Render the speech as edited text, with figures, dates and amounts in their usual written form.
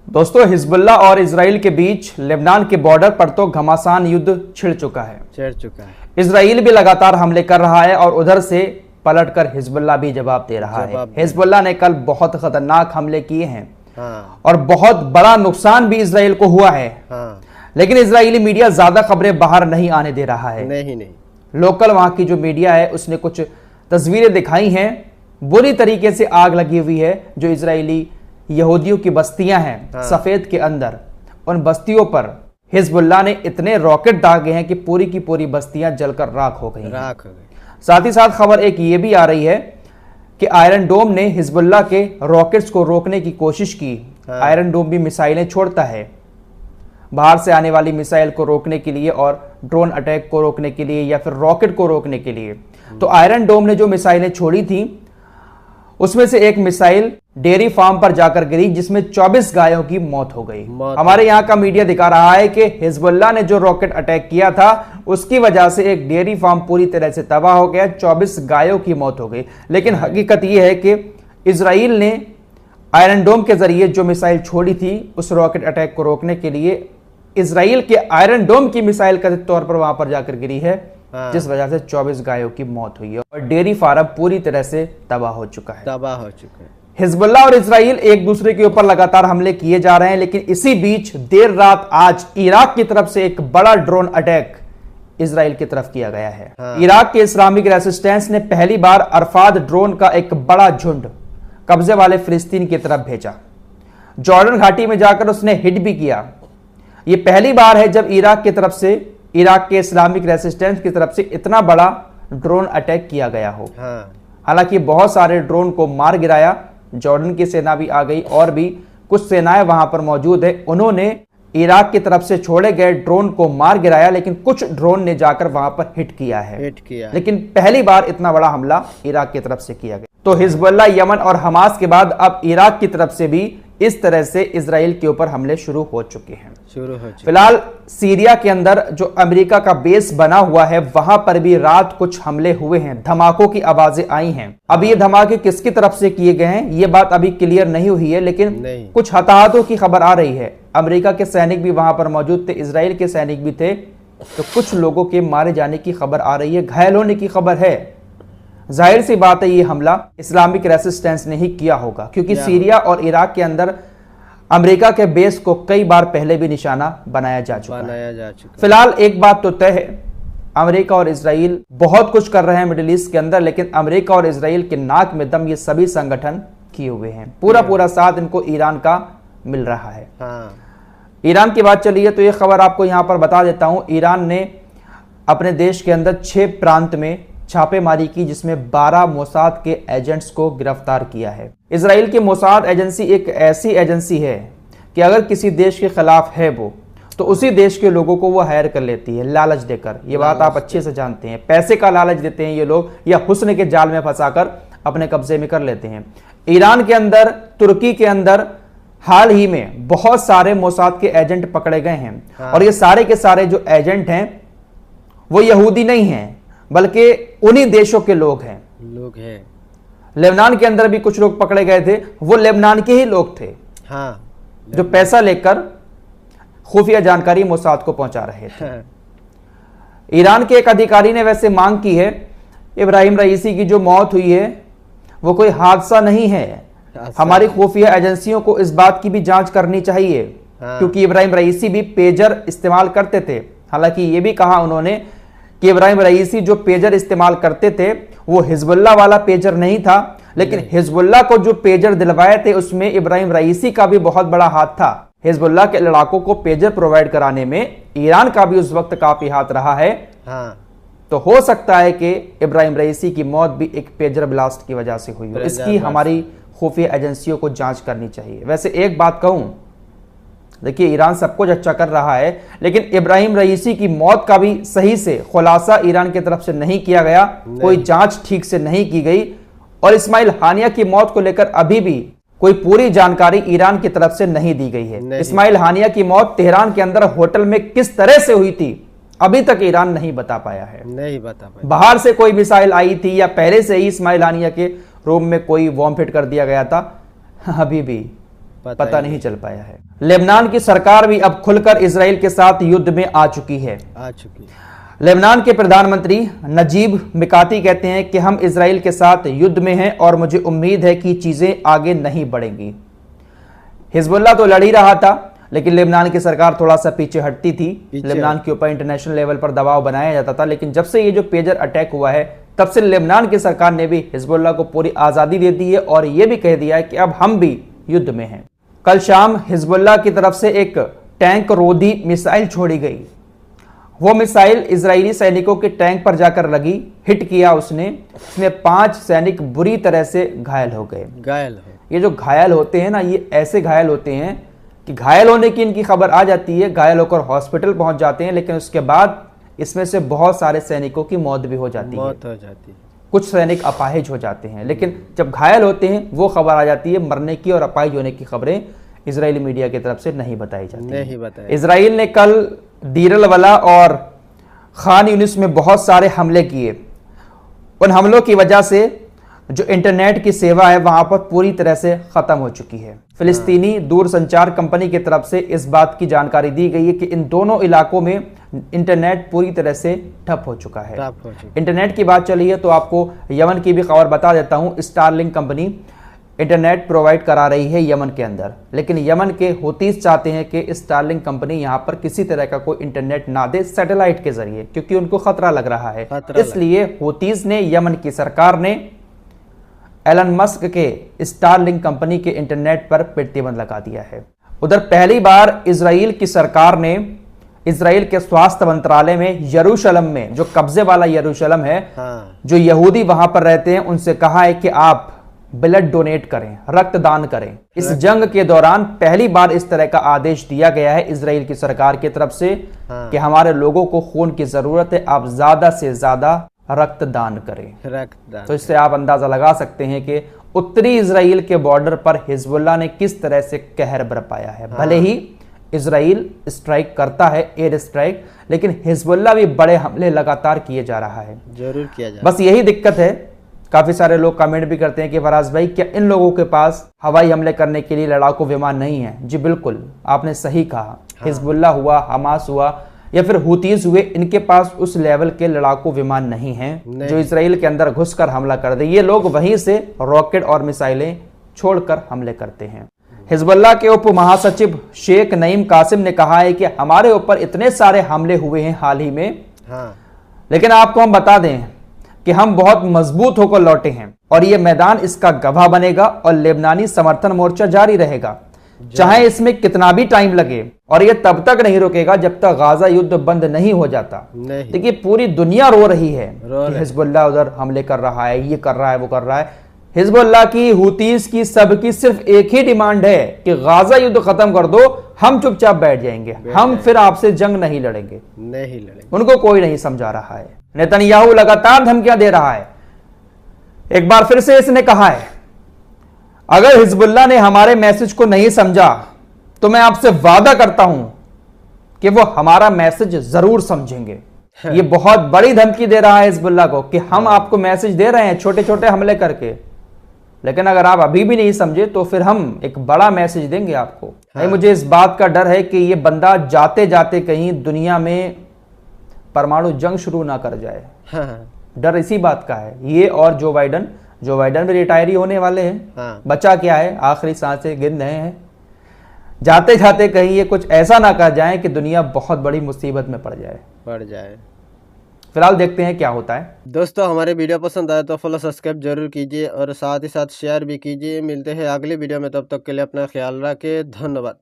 दोस्तों, हिजबुल्लाह और इजराइल के बीच लेबनान के बॉर्डर पर तो घमासान युद्ध छिड़ चुका है। इजराइल भी लगातार हमले कर रहा है और उधर से पलटकर हिजबुल्लाह भी जवाब दे रहा है। हिजबुल्लाह ने कल बहुत खतरनाक हमले किए हैं और बहुत बड़ा नुकसान भी इजराइल को हुआ है। लेकिन इजरायली मीडिया ज्यादा खबरें बाहर नहीं आने दे रहा है। नहीं। लोकल वहां की जो मीडिया है उसने कुछ तस्वीरें दिखाई हैं, बुरी तरीके से आग लगी हुई है। जो इजरायली यहूदियों की बस्तियां हैं सफेद के अंदर, उन बस्तियों पर हिजबुल्लाह ने इतने रॉकेट दागे हैं कि पूरी की पूरी बस्तियां जलकर राख हो गई। साथ ही साथ खबर एक ये भी आ रही है कि आयरन डोम ने हिजबुल्लाह के रॉकेट्स को रोकने की कोशिश की। आयरन डोम भी मिसाइलें छोड़ता है बाहर से आने वाली मिसाइल को रोकने के लिए और ड्रोन अटैक को रोकने के लिए या फिर रॉकेट को रोकने के लिए। तो आयरन डोम ने जो मिसाइलें छोड़ी थी उसमें से एक मिसाइल डेयरी फार्म पर जाकर गिरी जिसमें 24 गायों की मौत हो गई। हमारे यहां का मीडिया दिखा रहा है कि हिजबुल्लाह ने जो रॉकेट अटैक किया था उसकी वजह से एक डेयरी फार्म पूरी तरह से तबाह हो गया, 24 गायों की मौत हो गई। लेकिन हकीकत यह है कि इजराइल ने आयरन डोम के जरिए जो मिसाइल छोड़ी थी उस रॉकेट अटैक को रोकने के लिए इजराइल के आयरन डोम की मिसाइल के तौर पर वहां पर जाकर गिरी है, जिस वजह से 24 गायों की मौत हुई है और डेयरी फार्म पूरी तरह से तबाह हो चुका है। हिजबुल्लाह और इजराइल एक दूसरे के ऊपर लगातार हमले किए जा रहे हैं, लेकिन इसी बीच देर रात आज इराक की तरफ से एक बड़ा ड्रोन अटैक इजराइल की तरफ किया गया है। इराक के इस्लामिक रेसिस्टेंस ने पहली बार अरफाद ड्रोन का एक बड़ा झुंड कब्जे वाले फिलिस्तीन की तरफ भेजा। जॉर्डन घाटी में जाकर उसने हिट भी किया। यह पहली बार है जब इराक की तरफ से, इराक के इस्लामिक रेसिस्टेंस की तरफ से इतना बड़ा ड्रोन अटैक किया गया हो। हालांकि बहुत सारे ड्रोन को मार गिराया, जॉर्डन की सेना भी आ गई और भी कुछ सेनाएं वहां पर मौजूद है, उन्होंने इराक की तरफ से छोड़े गए ड्रोन को मार गिराया, लेकिन कुछ ड्रोन ने जाकर वहां पर हिट किया। लेकिन पहली बार इतना बड़ा हमला इराक की तरफ से किया गया। तो हिजबुल्लाह, यमन और हमास के बाद अब इराक की तरफ से भी इस तरह से इजराइल के ऊपर हमले शुरू हो चुके हैं। फिलहाल सीरिया के अंदर जो अमेरिका का बेस बना हुआ है वहां पर भी रात कुछ हमले हुए हैं, धमाकों की आवाजें आई हैं। अब ये धमाके किसकी तरफ से किए गए हैं ये बात अभी क्लियर नहीं हुई है, लेकिन कुछ हताहतों की खबर आ रही है। अमेरिका के सैनिक भी वहां पर मौजूद थे, इजराइल के सैनिक भी थे, तो कुछ लोगों के मारे जाने की खबर आ रही है, घायल होने की खबर है। जाहिर सी बात है ये हमला इस्लामिक रेसिस्टेंस ने ही किया होगा, क्योंकि सीरिया और इराक के अंदर अमेरिका के बेस को कई बार पहले भी निशाना बनाया जा चुका है। फिलहाल एक बात तो तय है, अमेरिका और इजराइल बहुत कुछ कर रहे हैं मिडिल ईस्ट के अंदर, लेकिन अमेरिका और इजराइल के नाक में दम ये सभी संगठन किए हुए हैं। पूरा साथ इनको ईरान का मिल रहा है। ईरान की बात चली है तो ये खबर आपको यहां पर बता देता हूं। ईरान ने अपने देश के अंदर 6 प्रांत में छापेमारी की, जिसमें 12 मोसाद के एजेंट्स को गिरफ्तार किया है। इजराइल की मोसाद एजेंसी एक ऐसी एजेंसी है कि अगर किसी देश के खिलाफ है वो, तो उसी देश के लोगों को वो हायर कर लेती है लालच देकर। ये बात आप अच्छे से जानते हैं, पैसे का लालच देते हैं ये लोग, या हुस्न के जाल में फंसाकर अपने कब्जे में कर लेते हैं। ईरान के अंदर, तुर्की के अंदर हाल ही में बहुत सारे मोसाद के एजेंट पकड़े गए हैं। और ये सारे के सारे जो एजेंट हैं वो यहूदी नहीं हैं, बल्कि उन्हीं देशों के लोग हैं। लेबनान के अंदर भी कुछ लोग पकड़े गए थे, वो लेबनान के ही लोग थे जो पैसा लेकर खुफिया जानकारी मोसाद को पहुंचा रहे थे। ईरान के एक अधिकारी ने वैसे मांग की है, इब्राहिम रईसी की जो मौत हुई है वो कोई हादसा नहीं है। हमारी खुफिया एजेंसियों को इस बात की भी जांच करनी चाहिए, क्योंकि इब्राहिम रईसी भी पेजर इस्तेमाल करते थे। हालांकि ये भी कहा उन्होंने कि इब्राहिम रईसी जो पेजर इस्तेमाल करते थे वो हिजबुल्लाह वाला पेजर नहीं था, लेकिन हिजबुल्लाह को जो पेजर दिलवाए थे उसमें इब्राहिम रईसी का भी बहुत बड़ा हाथ था। हिजबुल्लाह के लड़ाकों को पेजर प्रोवाइड कराने में ईरान का भी उस वक्त काफी हाथ रहा है। तो हो सकता है कि इब्राहिम रईसी की मौत भी एक पेजर ब्लास्ट की वजह से हुई हो। इसकी हमारी खुफिया एजेंसियों को जांच करनी चाहिए। वैसे एक बात कहूं, देखिए ईरान सब कुछ अच्छा कर रहा है, लेकिन इब्राहिम रईसी की मौत का भी सही से खुलासा ईरान की तरफ से नहीं किया गया, कोई जांच ठीक से नहीं की गई। और इस्माइल हानिया की मौत को लेकर अभी भी कोई पूरी जानकारी ईरान की तरफ से नहीं दी गई है। इस्माइल हानिया की मौत तेहरान के अंदर होटल में किस तरह से हुई थी अभी तक ईरान नहीं बता पाया है। बाहर से कोई मिसाइल आई थी या पहले से ही इस्माइल हानिया के रूम में कोई बॉम्ब फिट कर दिया गया था, अभी भी पता नहीं चल पाया है। लेबनान की सरकार भी अब खुलकर इजराइल के साथ युद्ध में आ चुकी है। लेबनान के प्रधानमंत्री नजीब मिकाती कहते हैं कि हम इजराइल के साथ युद्ध में हैं और मुझे उम्मीद है कि चीजें आगे नहीं बढ़ेंगी। हिजबुल्लाह तो लड़ ही रहा था, लेकिन लेबनान की सरकार थोड़ा सा पीछे हटती थी। लेबनान के ऊपर इंटरनेशनल लेवल पर दबाव बनाया जाता था, लेकिन जब से ये जो पेजर अटैक हुआ है तब से लेबनान की सरकार ने भी हिजबुल्लाह को पूरी आजादी दे दी है और यह भी कह दिया है कि अब हम भी युद्ध में हैं। कल शाम हिजबुल्लाह की तरफ से एक टैंक रोधी मिसाइल छोड़ी गई। वो मिसाइल इजरायली सैनिकों के टैंक पर जाकर लगी, हिट किया उसने। इसमें 5 सैनिक बुरी तरह से घायल हो गए। ये जो घायल होते हैं ना, ये ऐसे घायल होते हैं कि घायल होने की इनकी खबर आ जाती है, घायल होकर हॉस्पिटल पहुंच जाते हैं, लेकिन उसके बाद इसमें से बहुत सारे सैनिकों की मौत भी हो जाती है। कुछ सैनिक अपाहिज हो जाते हैं, लेकिन जब घायल होते हैं वो खबर आ जाती है। मरने की और अपाहिज होने की खबरें इजरायली मीडिया की तरफ से नहीं बताई जाती। इजराइल ने कल दीर अल बला और खान यूनिस में बहुत सारे हमले किए। उन हमलों की वजह से जो इंटरनेट की सेवा है वहां पर पूरी तरह से खत्म हो चुकी है। फिलिस्तीनी दूरसंचार कंपनी की तरफ से इस बात की जानकारी दी गई है कि इन दोनों इलाकों में इंटरनेट पूरी तरह से ठप हो चुका है। इंटरनेट की बात चली है तो आपको यमन की भी खबर बता देता हूं। स्टारलिंक कंपनी इंटरनेट प्रोवाइड करा रही है यमन के अंदर, लेकिन यमन के हुतीस चाहते हैं कि स्टारलिंक कंपनी यहां पर किसी तरह का कोई इंटरनेट ना दे सैटेलाइट के जरिए, क्योंकि उनको खतरा लग रहा है। इसलिए हुतीस ने, यमन की सरकार ने एलन मस्क के स्टारलिंक कंपनी के इंटरनेट पर प्रतिबंध लगा दिया है। उधर पहली बार इजराइल की सरकार ने इजराइल के स्वास्थ्य मंत्रालय में यरूशलेम में, जो कब्जे वाला यरूशलेम है, जो यहूदी वहां पर रहते हैं, उनसे कहा है कि आप ब्लड डोनेट करें, रक्तदान करें। इस जंग के दौरान पहली बार इस तरह का आदेश दिया गया है इजराइल की सरकार की तरफ से कि हमारे लोगों को खून की जरूरत है, आप ज्यादा से ज्यादा रक्तदान करें। तो इससे आप अंदाजा लगा सकते हैं कि उत्तरी इजराइल के बॉर्डर पर हिजबुल्लाह ने किस तरह से कहर बरपाया है। भले ही इजराइल स्ट्राइक करता है, एयर स्ट्राइक, लेकिन हिजबुल्लाह भी बड़े हमले लगातार किए जा रहा है। जरूर किया जा। बस यही दिक्कत है। काफी सारे लोग कमेंट भी करते हैं कि फराज भाई, क्या इन लोगों के पास हवाई हमले करने के लिए लड़ाकू विमान नहीं है? जी बिल्कुल, आपने सही कहा। हिजबुल्लाह हुआ, हमास हुआ या फिर हुतीज हुए, इनके पास उस लेवल के लड़ाकू विमान नहीं हैं जो इजराइल के अंदर घुसकर हमला कर दे। ये लोग वहीं से रॉकेट और मिसाइलें छोड़कर हमले करते हैं। हिजबुल्लाह के उप महासचिव शेख नईम कासिम ने कहा है कि हमारे ऊपर इतने सारे हमले हुए हैं हाल ही में, लेकिन आपको हम बता दें कि हम बहुत मजबूत होकर लौटे हैं और ये मैदान इसका गवाह बनेगा और लेबनानी समर्थन मोर्चा जारी रहेगा, चाहे इसमें कितना भी टाइम लगे। और ये तब तक नहीं रुकेगा जब तक गाजा युद्ध बंद नहीं हो जाता। देखिए पूरी दुनिया रो रही है कि हिजबुल्लाह उधर हमले कर रहा है, ये कर रहा है, वो कर रहा है। हिजबुल्लाह की, हुतीस की, सबकी सिर्फ एक ही डिमांड है कि गाजा युद्ध खत्म कर दो, हम चुपचाप बैठ जाएंगे, हम फिर आपसे जंग नहीं लड़ेंगे। उनको कोई नहीं समझा रहा है। नेतन्याहू लगातार धमकियां दे रहा है। एक बार फिर से इसने कहा है, अगर हिजबुल्लाह ने हमारे मैसेज को नहीं समझा तो मैं आपसे वादा करता हूं कि वो हमारा मैसेज जरूर समझेंगे। ये बहुत बड़ी धमकी दे रहा है हिजबुल्लाह को कि हम आपको मैसेज दे रहे हैं छोटे छोटे हमले करके, लेकिन अगर आप अभी भी नहीं समझे तो फिर हम एक बड़ा मैसेज देंगे आपको। मुझे इस बात का डर है कि ये बंदा जाते जाते कहीं दुनिया में परमाणु जंग शुरू ना कर जाए। डर इसी बात का है। ये और जो बाइडन भी रिटायर ही होने वाले हैं। बचा क्या है, आखिरी सांसें गिन रहे हैं। जाते जाते कहीं ये कुछ ऐसा ना कर जाए कि दुनिया बहुत बड़ी मुसीबत में पड़ जाए। फिलहाल देखते हैं क्या होता है। दोस्तों हमारे वीडियो पसंद आए तो फॉलो सब्सक्राइब जरूर कीजिए और साथ ही साथ शेयर भी कीजिए। मिलते हैं अगली वीडियो में, तब तक के लिए अपना ख्याल रखें। धन्यवाद।